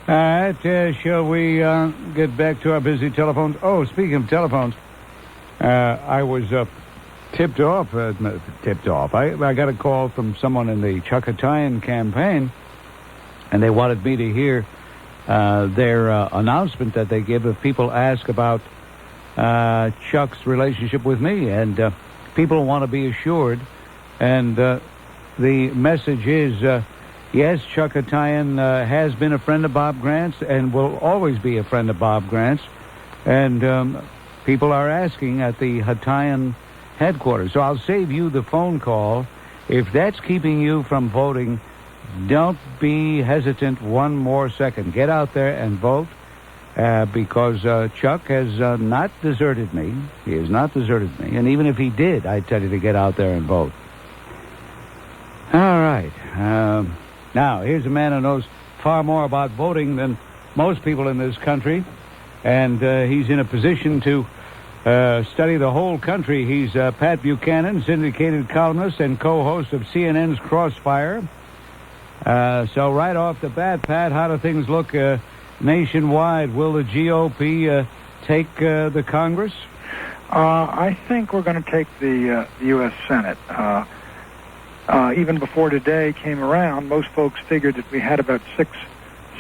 All right, shall we get back to our busy telephones? Oh, speaking of telephones, I was tipped off. I got a call from someone in the Chuckatayan campaign, and they wanted me to hear their announcement that they give if people ask about Chuck's relationship with me. And people want to be assured, and the message is... yes, Chuckatayan has been a friend of Bob Grant's and will always be a friend of Bob Grant's. And people are asking at the Hatayan headquarters. So I'll save you the phone call. If that's keeping you from voting, don't be hesitant one more second. Get out there and vote because Chuck has not deserted me. He has not deserted me. And even if he did, I'd tell you to get out there and vote. All right. Now, here's a man who knows far more about voting than most people in this country, and he's in a position to study the whole country. He's Pat Buchanan, syndicated columnist and co-host of CNN's Crossfire. So right off the bat, Pat, how do things look nationwide? Will the GOP take the Congress? I think we're going to take the U.S. Senate. Even before today came around, most folks figured that we had about 6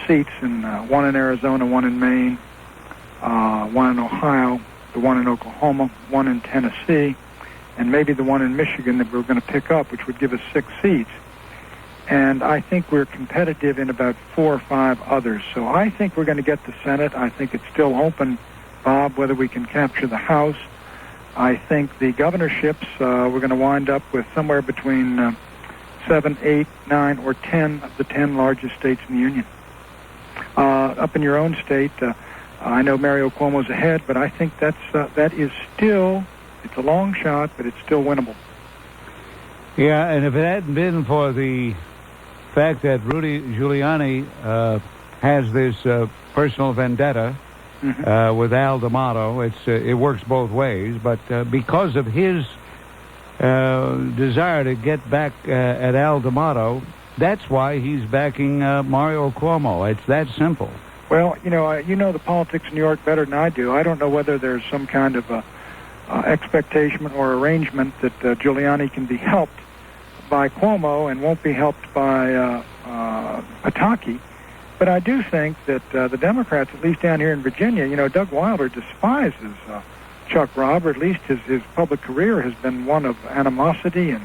seats, one in Arizona, one in Maine, one in Ohio, the one in Oklahoma, one in Tennessee, and maybe the one in Michigan that we're going to pick up, which would give us 6 seats. And I think we're competitive in about 4 or 5 others. So I think we're going to get the Senate. I think it's still open, Bob, whether we can capture the House. I think the governorships, we're going to wind up with somewhere between 7, 8, 9, or 10 of the 10 largest states in the Union. Up in your own state, I know Mario Cuomo's ahead, but I think that is still, it's a long shot, but it's still winnable. Yeah, and if it hadn't been for the fact that Rudy Giuliani has this personal vendetta with Al D'Amato, it works both ways. But because of his desire to get back at Al D'Amato, that's why he's backing Mario Cuomo. It's that simple. Well, you know the politics in New York better than I do. I don't know whether there's some kind of expectation or arrangement that Giuliani can be helped by Cuomo and won't be helped by Pataki. But I do think that the Democrats, at least down here in Virginia, Doug Wilder despises Chuck Robb, or at least his public career has been one of animosity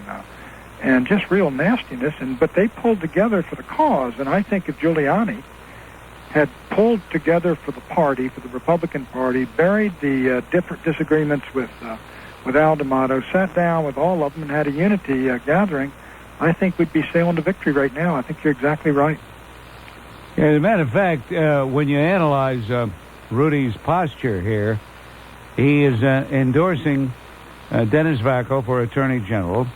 and just real nastiness. But they pulled together for the cause, and I think if Giuliani had pulled together for the party, for the Republican Party, buried the different disagreements with Al D'Amato, sat down with all of them and had a unity gathering, I think we'd be sailing to victory right now. I think you're exactly right. Yeah, as a matter of fact, when you analyze Rudy's posture here, he is endorsing Dennis Vacco for Attorney General,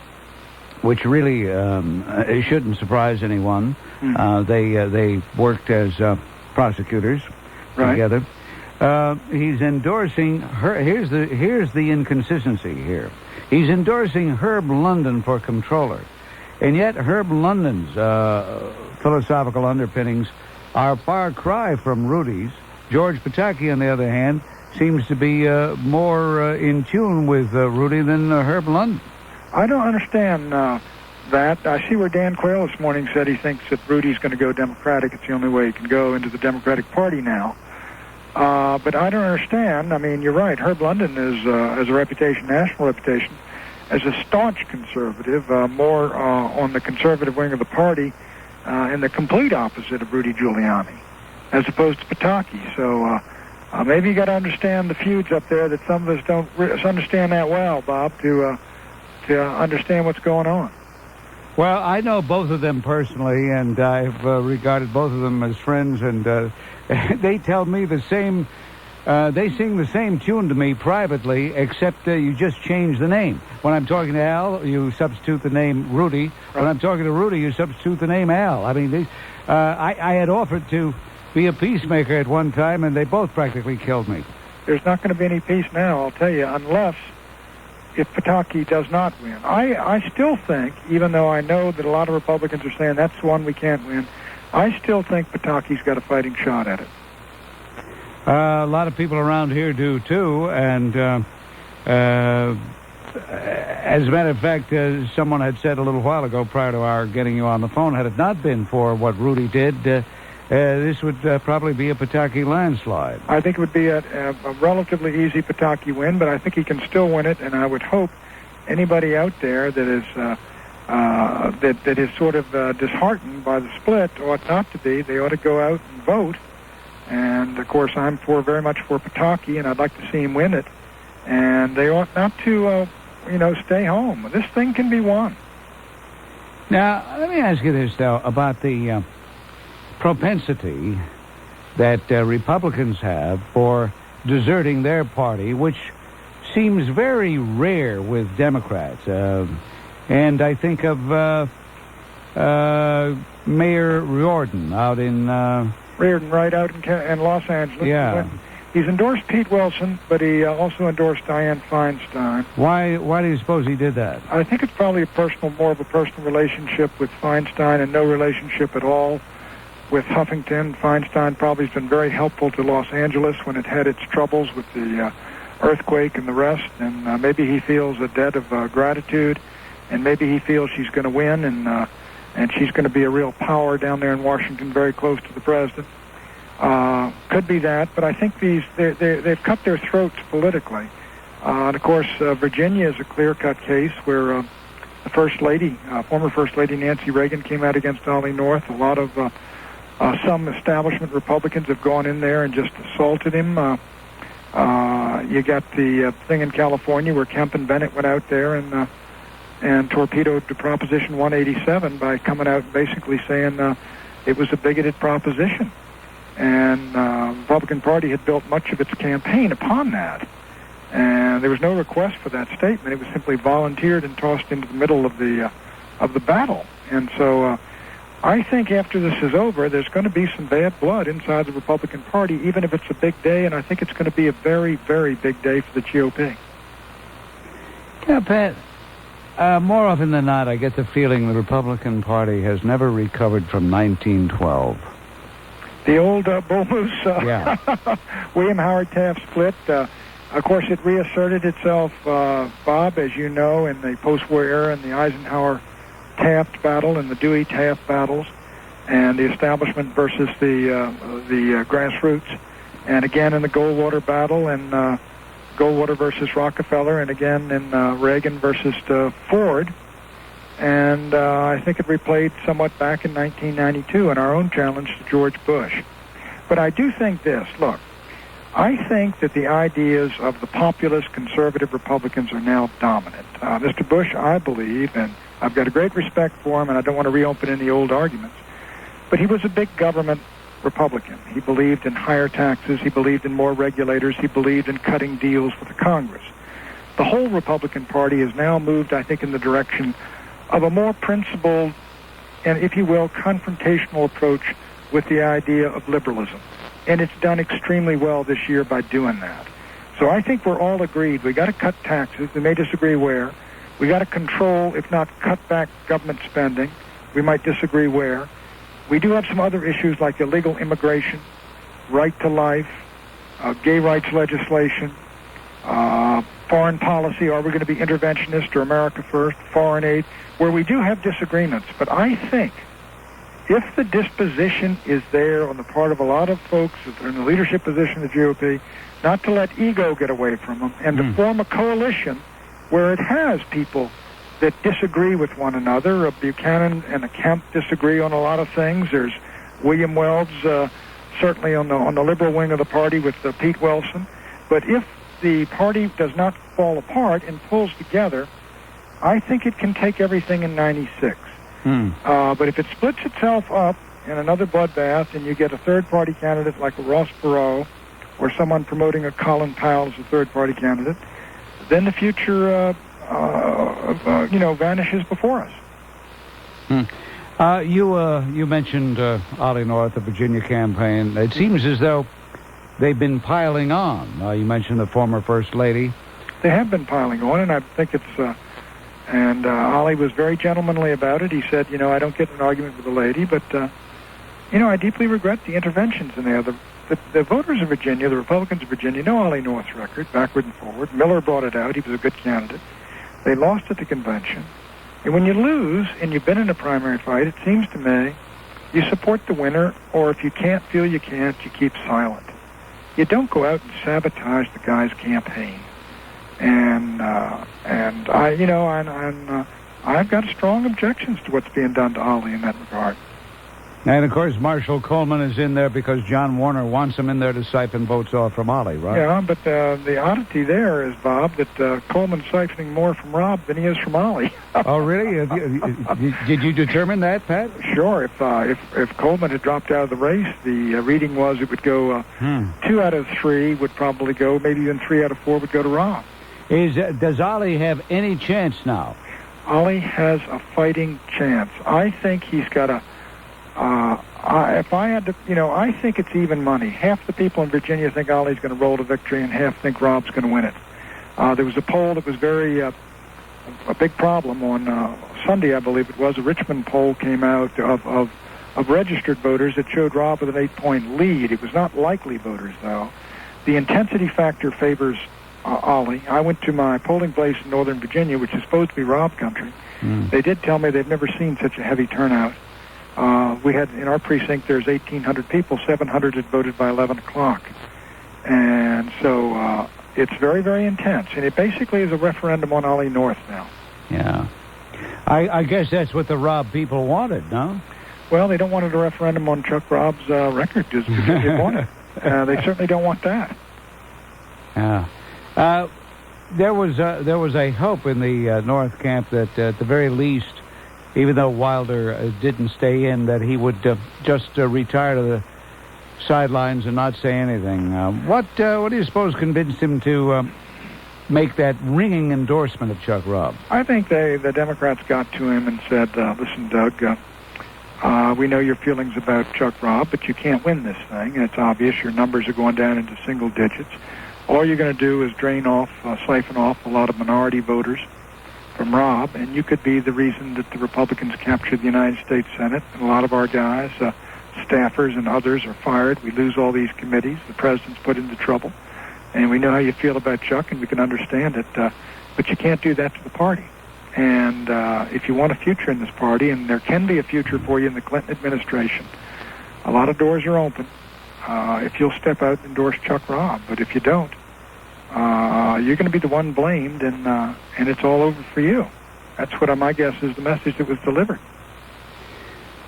which really it shouldn't surprise anyone. They worked as prosecutors together. He's endorsing her. Here's the inconsistency here. He's endorsing Herb London for comptroller, and yet Herb London's philosophical underpinnings are a far cry from Rudy's. George Pataki, on the other hand, seems to be more in tune with Rudy than Herb London. I don't understand that. I see where Dan Quayle this morning said he thinks that Rudy's going to go Democratic. It's the only way he can go into the Democratic Party now. But I don't understand. I mean, you're right. Herb London has a reputation, national reputation, as a staunch conservative, more on the conservative wing of the party, and the complete opposite of Rudy Giuliani, as opposed to Pataki. So maybe you got to understand the feuds up there that some of us don't understand that well, Bob, to understand what's going on. Well, I know both of them personally, and I've regarded both of them as friends, and they tell me the same. They sing the same tune to me privately, except you just change the name. When I'm talking to Al, you substitute the name Rudy. Right. When I'm talking to Rudy, you substitute the name Al. I mean, I had offered to be a peacemaker at one time, and they both practically killed me. There's not going to be any peace now, I'll tell you, unless if Pataki does not win. I still think, even though I know that a lot of Republicans are saying that's one we can't win, I still think Pataki's got a fighting shot at it. A lot of people around here do, too, and as a matter of fact, someone had said a little while ago, prior to our getting you on the phone, had it not been for what Rudy did, this would probably be a Pataki landslide. I think it would be a relatively easy Pataki win, but I think he can still win it, and I would hope anybody out there that is that is sort of disheartened by the split ought not to be. They ought to go out and vote. And, of course, I'm very much for Pataki, and I'd like to see him win it. And they ought not to, stay home. This thing can be won. Now, let me ask you this, though, about the propensity that Republicans have for deserting their party, which seems very rare with Democrats. And I think of Mayor Riordan out in... Riordan, right out in Los Angeles. Yeah. He's endorsed Pete Wilson, but he also endorsed Dianne Feinstein. Why do you suppose he did that? I think it's probably more of a personal relationship with Feinstein and no relationship at all with Huffington. Feinstein probably has been very helpful to Los Angeles when it had its troubles with the earthquake and the rest, and maybe he feels a debt of gratitude, and maybe he feels she's going to win, and she's going to be a real power down there in Washington, very close to the president. Could be that, but I think they've cut their throats politically. And of course, Virginia is a clear-cut case where the First Lady, former First Lady Nancy Reagan, came out against Ollie North. A lot of some establishment Republicans have gone in there and just assaulted him. You got the thing in California where Kemp and Bennett went out there and torpedoed the Proposition 187 by coming out and basically saying it was a bigoted proposition. And the Republican Party had built much of its campaign upon that. And there was no request for that statement. It was simply volunteered and tossed into the middle of the battle. And so I think after this is over, there's going to be some bad blood inside the Republican Party, even if it's a big day, and I think it's going to be a very, very big day for the GOP. Yeah, Pat, more often than not, I get the feeling the Republican Party has never recovered from 1912. The old bull moose, yeah. William Howard Taft split. Of course, it reasserted itself, Bob, as you know, in the post-war era, in the Eisenhower-Taft battle and the Dewey-Taft battles, and the establishment versus the grassroots, and again in the Goldwater battle, and Goldwater versus Rockefeller, and again in Reagan versus Ford. And I think it replayed somewhat back in 1992 in our own challenge to George Bush. But I do think this. Look, I think that the ideas of the populist conservative Republicans are now dominant. Mr. Bush, I believe, and I've got a great respect for him, and I don't want to reopen any old arguments, but he was a big government Republican. He believed in higher taxes. He believed in more regulators. He believed in cutting deals with the Congress. The whole Republican Party has now moved, I think, in the direction of a more principled and, if you will, confrontational approach with the idea of liberalism. And it's done extremely well this year by doing that. So I think we're all agreed. We got to cut taxes. We may disagree where. We got to control, if not cut back, government spending. We might disagree where. We do have some other issues like illegal immigration, right to life, gay rights legislation, foreign policy. Are we going to be interventionist or America first? Foreign aid, where we do have disagreements. But I think if the disposition is there on the part of a lot of folks that are in the leadership position of the GOP, not to let ego get away from them, and to form a coalition where it has people that disagree with one another. Buchanan and Kemp disagree on a lot of things. There's William Wells, certainly on the liberal wing of the party with Pete Wilson. But if the party does not fall apart and pulls together, I think it can take everything in 96. But if it splits itself up in another bloodbath and you get a third-party candidate like a Ross Perot or someone promoting a Colin Powell as a third-party candidate, then the future, vanishes before us. You mentioned Ollie North, the Virginia campaign. It seems as though they've been piling on. You mentioned the former First Lady. They have been piling on, and I think it's... And Ollie was very gentlemanly about it. He said, I don't get in an argument with a lady, but I deeply regret the interventions in there. The voters of Virginia, the Republicans of Virginia, know Ollie North's record, backward and forward. Miller brought it out. He was a good candidate. They lost at the convention. And when you lose and you've been in a primary fight, it seems to me you support the winner, or if you feel you can't, you keep silent. You don't go out and sabotage the guy's campaign. And I've got strong objections to what's being done to Ollie in that regard. And, of course, Marshall Coleman is in there because John Warner wants him in there to siphon votes off from Ollie, right? Yeah, but the oddity there is, Bob, that Coleman's siphoning more from Rob than he is from Ollie. Oh, really? Did you determine that, Pat? Sure. If Coleman had dropped out of the race, the reading was it would go 2 out of 3 would probably go, maybe even 3 out of 4 would go to Rob. Does Ollie have any chance now? Ollie has a fighting chance. I think he's got a... if I had to, I think it's even money. Half the people in Virginia think Ollie's going to roll to victory, and half think Rob's going to win it. There was a poll that was very a big problem on Sunday, I believe it was. A Richmond poll came out of registered voters that showed Rob with an 8-point lead. It was not likely voters, though. The intensity factor favors Ollie. I went to my polling place in Northern Virginia, which is supposed to be Rob country. They did tell me they've never seen such a heavy turnout. We had, in our precinct, there's 1,800 people. 700 had voted by 11 o'clock. And so it's very, very intense. And it basically is a referendum on Ollie North now. Yeah. I guess that's what the Rob people wanted, no? Well, they don't want a referendum on Chuck Rob's record just because they want it. They certainly don't want that. Yeah. There was a hope in the North camp that at the very least, even though Wilder didn't stay in, that he would just retire to the sidelines and not say anything. What do you suppose convinced him to make that ringing endorsement of Chuck Robb? I think the Democrats got to him and said, listen, Doug, we know your feelings about Chuck Robb, but you can't win this thing. And it's obvious your numbers are going down into single digits. All you're going to do is siphon off a lot of minority voters from Rob, and you could be the reason that the Republicans captured the United States Senate, and a lot of our guys, staffers and others, are fired. We lose all these committees. The president's put into trouble. And we know how you feel about Chuck, and we can understand it, but you can't do that to the party. And if you want a future in this party, and there can be a future for you in the Clinton administration, a lot of doors are open if you'll step out and endorse Chuck Robb. But if you don't, you're going to be the one blamed, and it's all over for you. That's what my guess is the message that was delivered.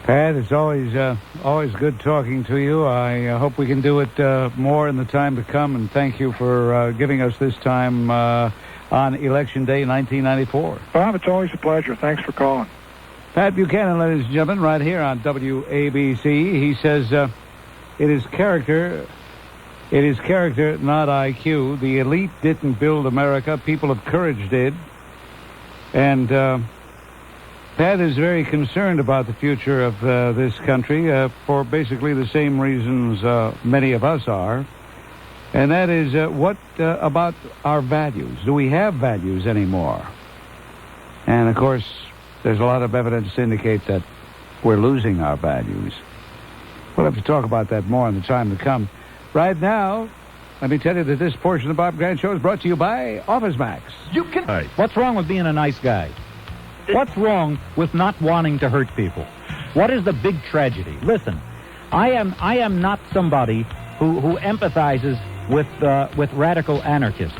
Pat, it's always good talking to you. I hope we can do it more in the time to come, and thank you for giving us this time on Election Day 1994. Bob, it's always a pleasure. Thanks for calling. Pat Buchanan, ladies and gentlemen, right here on WABC. He says it is character, not IQ. The elite didn't build America. People of courage did. And Pat is very concerned about the future of this country for basically the same reasons many of us are. And that is what about our values? Do we have values anymore? And, of course, there's a lot of evidence to indicate that we're losing our values. We'll have to talk about that more in the time to come. Right now, let me tell you that this portion of the Bob Grant Show is brought to you by Office Max. What's wrong with being a nice guy? What's wrong with not wanting to hurt people? What is the big tragedy? Listen, I am not somebody who empathizes with radical anarchists.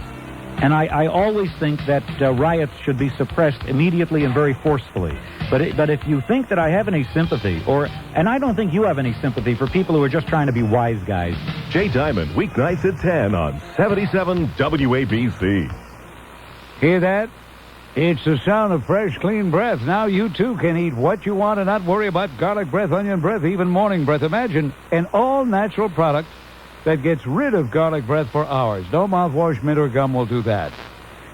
And I always think that riots should be suppressed immediately and very forcefully. But if you think that I have any sympathy, and I don't think you have any sympathy for people who are just trying to be wise guys. Jay Diamond, weeknights at 10 on 77 WABC. Hear that? It's the sound of fresh, clean breath. Now you, too, can eat what you want and not worry about garlic breath, onion breath, even morning breath. Imagine an all-natural product that gets rid of garlic breath for hours. No mouthwash, mint, or gum will do that.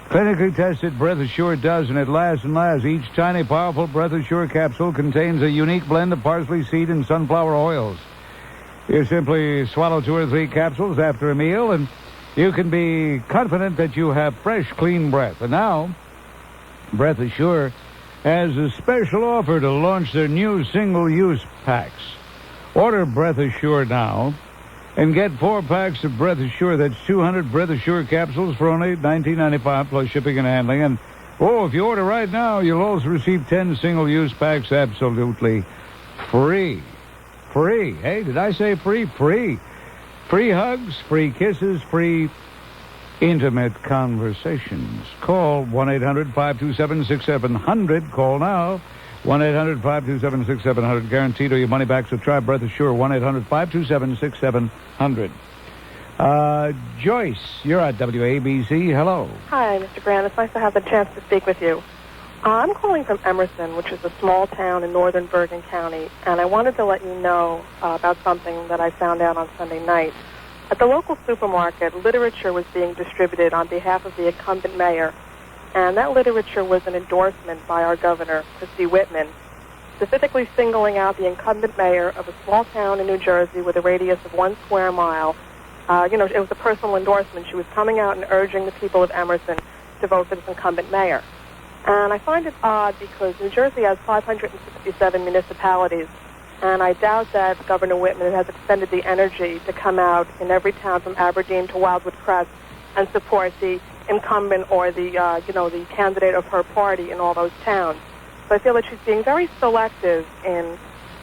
Clinically tested Breath Assure does, and it lasts and lasts. Each tiny, powerful Breath Assure capsule contains a unique blend of parsley, seed, and sunflower oils. You simply swallow 2 or 3 capsules after a meal, and you can be confident that you have fresh, clean breath. And now, Breath Assure has a special offer to launch their new single-use packs. Order Breath Assure now and get 4 packs of Breath Assure. That's 200 Breath Assure capsules for only $19.95 plus shipping and handling. And, if you order right now, you'll also receive 10 single-use packs absolutely free. Free. Hey, did I say free? Free. Free hugs, free kisses, free intimate conversations. Call 1-800-527-6700. Call now. 1-800-527-6700. Guaranteed or your money back, so try Breath Assure. 1-800-527-6700. Joyce, you're at WABC. Hello. Hi, Mr. Grant. It's nice to have the chance to speak with you. I'm calling from Emerson, which is a small town in northern Bergen County, and I wanted to let you know about something that I found out on Sunday night. At the local supermarket, literature was being distributed on behalf of the incumbent mayor, and that literature was an endorsement by our governor, Whitman, specifically singling out the incumbent mayor of a small town in New Jersey with a radius of 1 square mile. It was a personal endorsement. She was coming out and urging the people of Emerson to vote for this incumbent mayor. And I find it odd because New Jersey has 567 municipalities, and I doubt that Governor Whitman has expended the energy to come out in every town from Aberdeen to Wildwood Crest and support the incumbent or the candidate of her party in all those towns. So I feel that she's being very selective in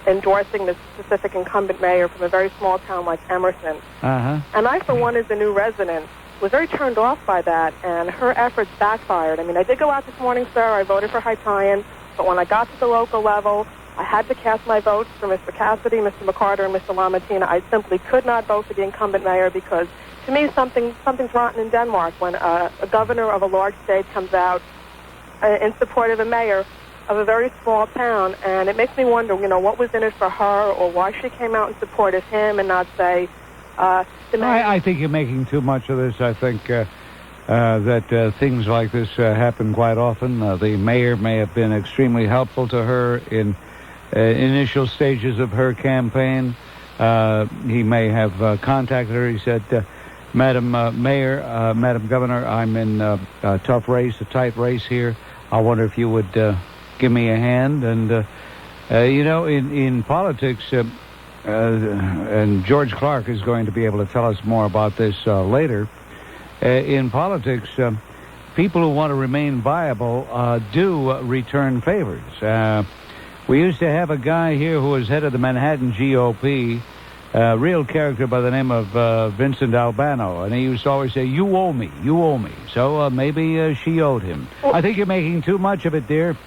endorsing this specific incumbent mayor from a very small town like Emerson. And I, for one, as a new resident, was very turned off by that, and her efforts backfired. I mean, I did go out this morning, sir. I voted for Hytaian, but when I got to the local level, I had to cast my votes for Mr. Cassidy, Mr. McCarter, and Mr. Lamartina. I simply could not vote for the incumbent mayor because, to me, something's rotten in Denmark when a governor of a large state comes out in support of a mayor of a very small town, and it makes me wonder, what was in it for her, or why she came out in support of him and not, say, the mayor. I think you're making too much of this. I think that things like this happen quite often. The mayor may have been extremely helpful to her in initial stages of her campaign. He may have contacted her. He said, Madam Mayor, Madam Governor, I'm in a tough race, a tight race here. I wonder if you would give me a hand. And, in politics, and George Clark is going to be able to tell us more about this later. In politics, people who want to remain viable do return favors. We used to have a guy here who was head of the Manhattan GOP, a real character by the name of Vincent Albano, and he used to always say, you owe me, you owe me. So maybe she owed him. Well, I think you're making too much of it, dear.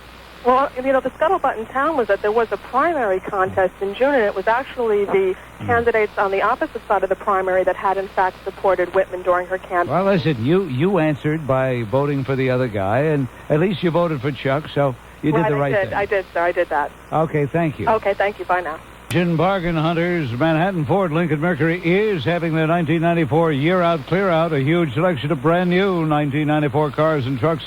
Well, the scuttlebutt in town was that there was a primary contest in June, and it was actually the candidates on the opposite side of the primary that had, in fact, supported Whitman during her campaign. Well, listen, you answered by voting for the other guy, and at least you voted for Chuck, so you did the right thing. I did, sir. I did that. Okay, thank you. Okay, thank you. Bye now. Bargain Hunters, Manhattan Ford Lincoln Mercury is having their 1994 Year Out Clear Out, a huge selection of brand new 1994 cars and trucks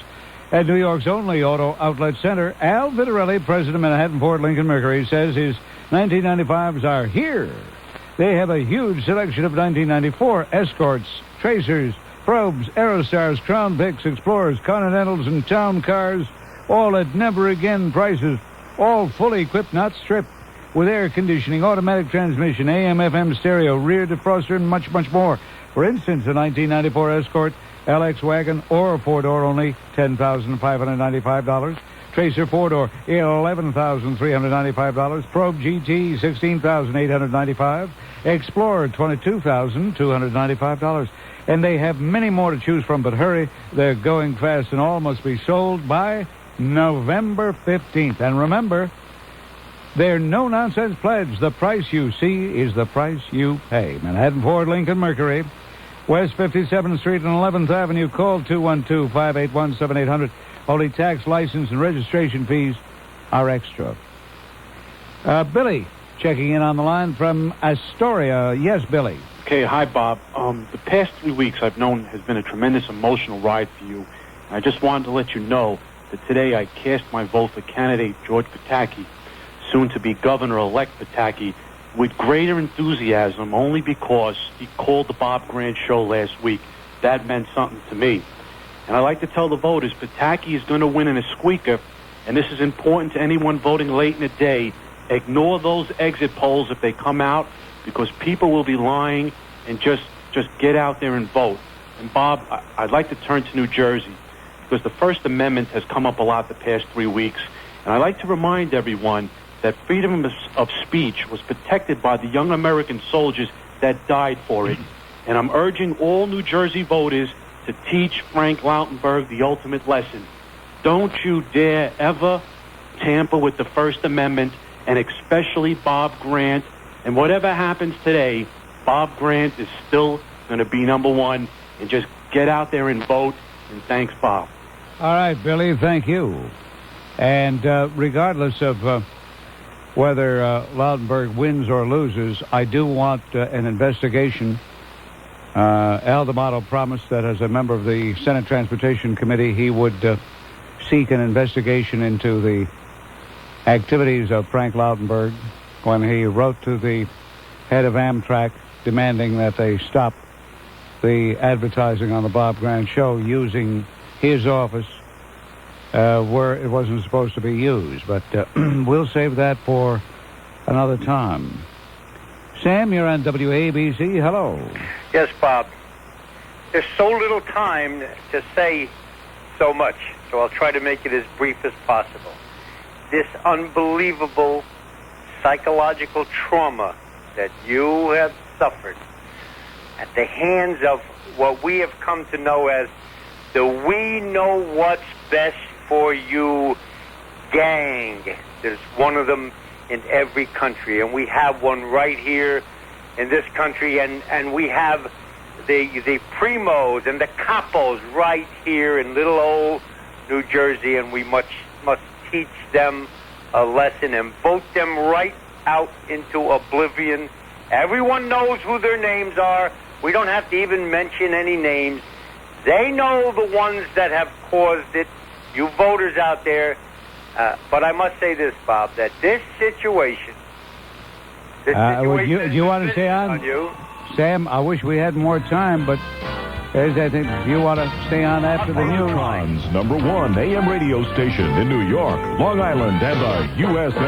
at New York's only auto outlet center. Al Vitarelli, president of Manhattan Ford Lincoln Mercury, says his 1995s are here. They have a huge selection of 1994 Escorts, Tracers, Probes, Aerostars, Crown Vics, Explorers, Continentals, and Town Cars, all at never-again prices, all fully equipped, not stripped, with air conditioning, automatic transmission, AM/FM stereo, rear defroster, and much, much more. For instance, the 1994 Escort LX wagon or four-door only $10,595. Tracer four-door $11,395. Probe GT $16,895. Explorer $22,295. And they have many more to choose from, but hurry, they're going fast and all must be sold by November 15th. And remember, they're no-nonsense pledge. The price you see is the price you pay. Manhattan Ford Lincoln Mercury, West 57th Street and 11th Avenue. Call 212-581-7800. Only tax, license, and registration fees are extra. Billy, checking in on the line from Astoria. Yes, Billy. Okay, hi, Bob. The past 3 weeks I've known has been a tremendous emotional ride for you. And I just wanted to let you know that today I cast my vote for candidate George Pataki, soon to be Governor-elect Pataki, with greater enthusiasm only because he called the Bob Grant Show last week. That meant something to me. And I like to tell the voters, Pataki is going to win in a squeaker, and this is important to anyone voting late in the day. Ignore those exit polls if they come out, because people will be lying, and just get out there and vote. And Bob, I'd like to turn to New Jersey, because the First Amendment has come up a lot the past 3 weeks. And I'd like to remind everyone that freedom of speech was protected by the young American soldiers that died for it. And I'm urging all New Jersey voters to teach Frank Lautenberg the ultimate lesson. Don't you dare ever tamper with the First Amendment, and especially Bob Grant. And whatever happens today, Bob Grant is still going to be number one. And just get out there and vote. And thanks, Bob. All right, Billy, thank you. And regardless of whether Lautenberg wins or loses, I do want an investigation. Al D'Amato promised that as a member of the Senate Transportation Committee, he would seek an investigation into the activities of Frank Lautenberg when he wrote to the head of Amtrak demanding that they stop the advertising on the Bob Grant show using his office where it wasn't supposed to be used. But we'll save that for another time. Sam, you're on WABC. Hello. Yes, Bob. There's so little time to say so much, so I'll try to make it as brief as possible. This unbelievable psychological trauma that you have suffered at the hands of what we have come to know as the We Know What's Best for You gang. There's one of them in every country, and we have one right here in this country, and we have the primos and the capos right here in little old New Jersey, and we must teach them a lesson and vote them right out into oblivion. Everyone knows who their names are. We don't have to even mention any names. They know the ones that have caused it, you voters out there. But I must say this, Bob, that this situation... do you want to stay on? You. Sam, I wish we had more time, but do you want to stay on after the news? Ron's #1 AM radio station in New York, Long Island, and the USA.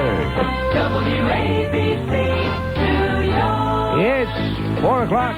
WABC, New York. It's 4 o'clock.